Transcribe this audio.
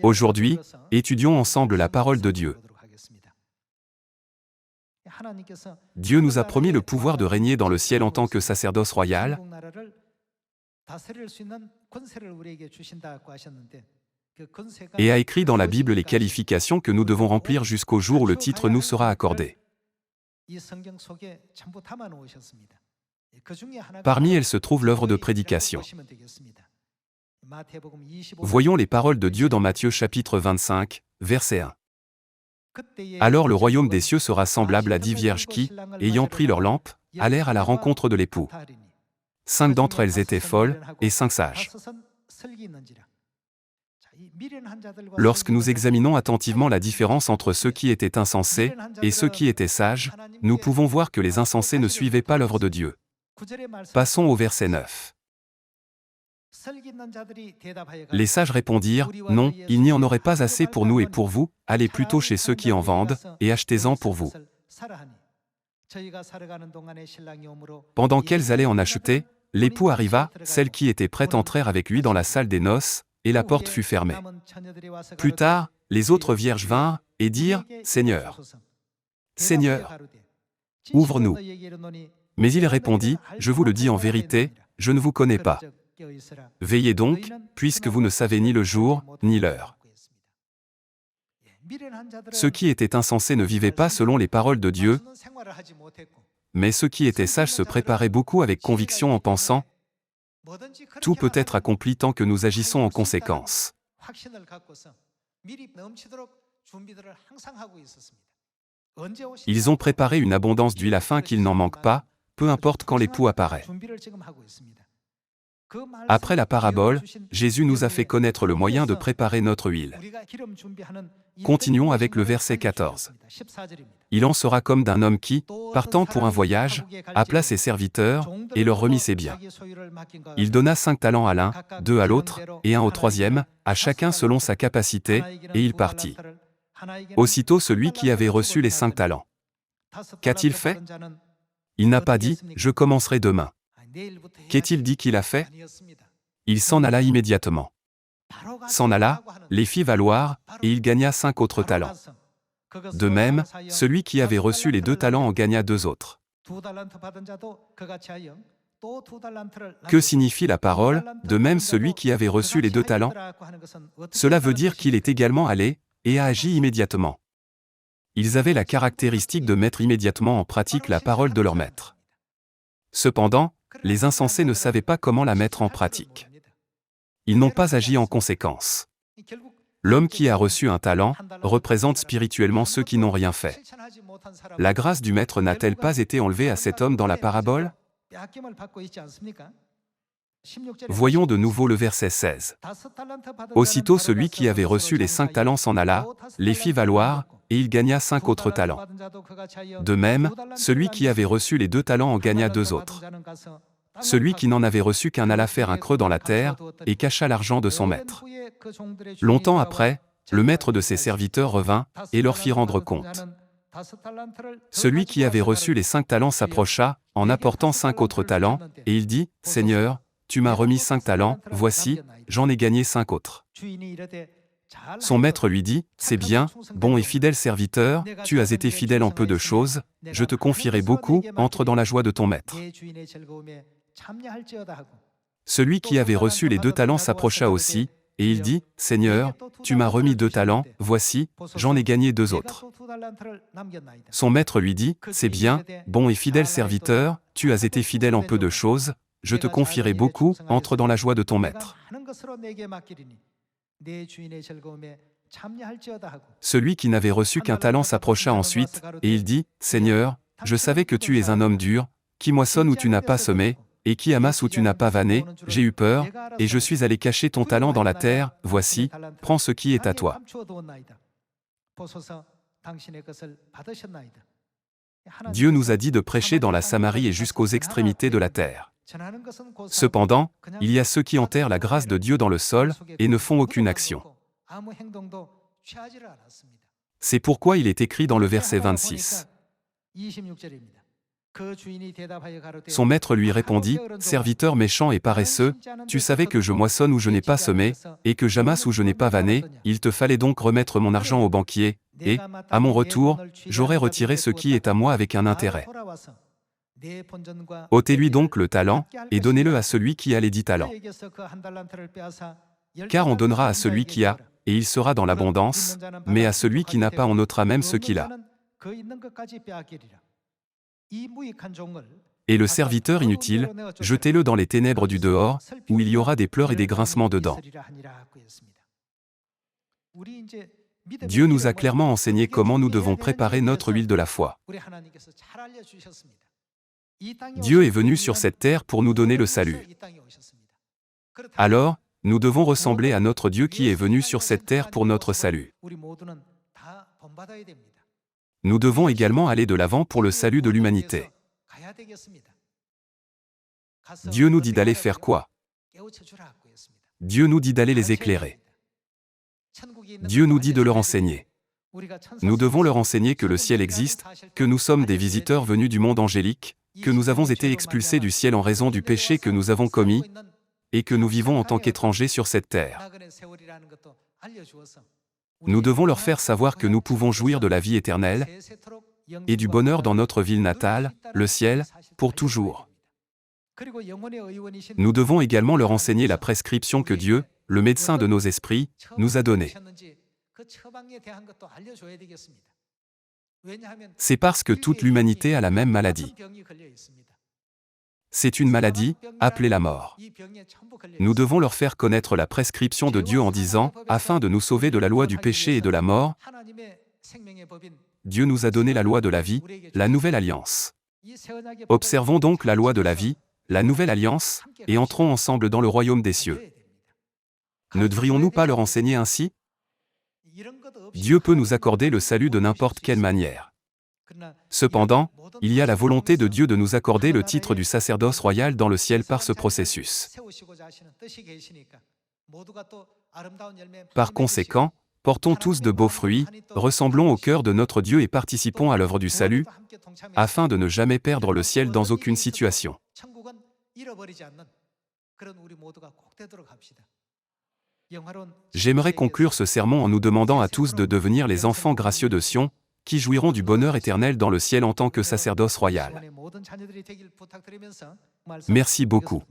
Aujourd'hui, étudions ensemble la parole de Dieu. Dieu nous a promis le pouvoir de régner dans le ciel en tant que sacerdoce royal, et a écrit dans la Bible les qualifications que nous devons remplir jusqu'au jour où le titre nous sera accordé. Parmi elles se trouve l'œuvre de prédication. Voyons les paroles de Dieu dans Matthieu chapitre 25, verset 1. Alors le royaume des cieux sera semblable à 10 vierges qui, ayant pris leur lampe, allèrent à la rencontre de l'époux. 5 d'entre elles étaient folles, et 5 sages. Lorsque nous examinons attentivement la différence entre ceux qui étaient insensés et ceux qui étaient sages, nous pouvons voir que les insensés ne suivaient pas l'œuvre de Dieu. Passons au verset 9. Les sages répondirent, « Non, il n'y en aurait pas assez pour nous et pour vous, allez plutôt chez ceux qui en vendent, et achetez-en pour vous. » Pendant qu'elles allaient en acheter, l'époux arriva, celles qui étaient prêtes entrèrent avec lui dans la salle des noces, et la porte fut fermée. Plus tard, les autres vierges vinrent, et dirent, « Seigneur, Seigneur, ouvre-nous. » Mais il répondit, « Je vous le dis en vérité, je ne vous connais pas. Veillez donc, puisque vous ne savez ni le jour, ni l'heure. » Ceux qui étaient insensés ne vivaient pas selon les paroles de Dieu, mais ceux qui étaient sages se préparaient beaucoup avec conviction en pensant, « Tout peut être accompli tant que nous agissons en conséquence. » Ils ont préparé une abondance d'huile afin qu'il n'en manque pas, peu importe quand l'époux apparaît. Après la parabole, Jésus nous a fait connaître le moyen de préparer notre huile. Continuons avec le verset 14. Il en sera comme d'un homme qui, partant pour un voyage, appela ses serviteurs, et leur remit ses biens. Il donna 5 talents à l'un, 2 à l'autre, et 1 au troisième, à chacun selon sa capacité, et il partit. Aussitôt celui qui avait reçu les 5 talents. Qu'a-t-il fait? Il n'a pas dit, « Je commencerai demain. » Qu'est-il dit qu'il a fait? Il s'en alla immédiatement. S'en alla, les fit valoir, et il gagna 5 autres talents. De même, celui qui avait reçu les 2 talents en gagna 2 autres. Que signifie la parole, de même celui qui avait reçu les 2 talents? Cela veut dire qu'il est également allé, et a agi immédiatement. Ils avaient la caractéristique de mettre immédiatement en pratique la parole de leur maître. Cependant, les insensés ne savaient pas comment la mettre en pratique. Ils n'ont pas agi en conséquence. L'homme qui a reçu un talent représente spirituellement ceux qui n'ont rien fait. La grâce du Maître n'a-t-elle pas été enlevée à cet homme dans la parabole? Voyons de nouveau le verset 16. Aussitôt celui qui avait reçu les 5 talents s'en alla, les fit valoir, et il gagna 5 autres talents. De même, celui qui avait reçu les 2 talents en gagna 2 autres. Celui qui n'en avait reçu qu'un alla faire un creux dans la terre, et cacha l'argent de son maître. Longtemps après, le maître de ses serviteurs revint, et leur fit rendre compte. Celui qui avait reçu les 5 talents s'approcha, en apportant 5 autres talents, et il dit, « Seigneur, tu m'as remis 5 talents, voici, j'en ai gagné 5 autres. » Son maître lui dit, « C'est bien, bon et fidèle serviteur, tu as été fidèle en peu de choses, je te confierai beaucoup, entre dans la joie de ton maître. » Celui qui avait reçu les 2 talents s'approcha aussi, et il dit, « Seigneur, tu m'as remis 2 talents, voici, j'en ai gagné 2 autres. » Son maître lui dit, « C'est bien, bon et fidèle serviteur, tu as été fidèle en peu de choses, je te confierai beaucoup, entre dans la joie de ton maître. » Celui qui n'avait reçu qu'un talent s'approcha ensuite, et il dit, « Seigneur, je savais que tu es un homme dur, qui moissonne où tu n'as pas semé, et qui amasse où tu n'as pas vanné, j'ai eu peur, et je suis allé cacher ton talent dans la terre, voici, prends ce qui est à toi. » Dieu nous a dit de prêcher dans la Samarie et jusqu'aux extrémités de la terre. Cependant, il y a ceux qui enterrent la grâce de Dieu dans le sol, et ne font aucune action. C'est pourquoi il est écrit dans le verset 26. Son maître lui répondit, « Serviteur méchant et paresseux, tu savais que je moissonne où je n'ai pas semé, et que j'amasse où je n'ai pas vanné, il te fallait donc remettre mon argent au banquier, et, à mon retour, j'aurais retiré ce qui est à moi avec un intérêt. Ôtez-lui donc le talent, et donnez-le à celui qui a les 10 talents. Car on donnera à celui qui a, et il sera dans l'abondance, mais à celui qui n'a pas on ôtera même ce qu'il a. Et le serviteur inutile, jetez-le dans les ténèbres du dehors, où il y aura des pleurs et des grincements de dents. » Dieu nous a clairement enseigné comment nous devons préparer notre huile de la foi. Dieu est venu sur cette terre pour nous donner le salut. Alors, nous devons ressembler à notre Dieu qui est venu sur cette terre pour notre salut. Nous devons également aller de l'avant pour le salut de l'humanité. Dieu nous dit d'aller faire quoi? Dieu nous dit d'aller les éclairer. Dieu nous dit de leur enseigner. Nous devons leur enseigner que le ciel existe, que nous sommes des visiteurs venus du monde angélique, que nous avons été expulsés du ciel en raison du péché que nous avons commis, et que nous vivons en tant qu'étrangers sur cette terre. Nous devons leur faire savoir que nous pouvons jouir de la vie éternelle et du bonheur dans notre ville natale, le ciel, pour toujours. Nous devons également leur enseigner la prescription que Dieu, le médecin de nos esprits, nous a donnée. C'est parce que toute l'humanité a la même maladie. C'est une maladie, appelée la mort. Nous devons leur faire connaître la prescription de Dieu en disant, afin de nous sauver de la loi du péché et de la mort, Dieu nous a donné la loi de la vie, la nouvelle alliance. Observons donc la loi de la vie, la nouvelle alliance, et entrons ensemble dans le royaume des cieux. Ne devrions-nous pas leur enseigner ainsi? Dieu peut nous accorder le salut de n'importe quelle manière. Cependant, il y a la volonté de Dieu de nous accorder le titre du sacerdoce royal dans le ciel par ce processus. Par conséquent, portons tous de beaux fruits, ressemblons au cœur de notre Dieu et participons à l'œuvre du salut, afin de ne jamais perdre le ciel dans aucune situation. J'aimerais conclure ce sermon en nous demandant à tous de devenir les enfants gracieux de Sion, qui jouiront du bonheur éternel dans le ciel en tant que sacerdoce royal. Merci beaucoup.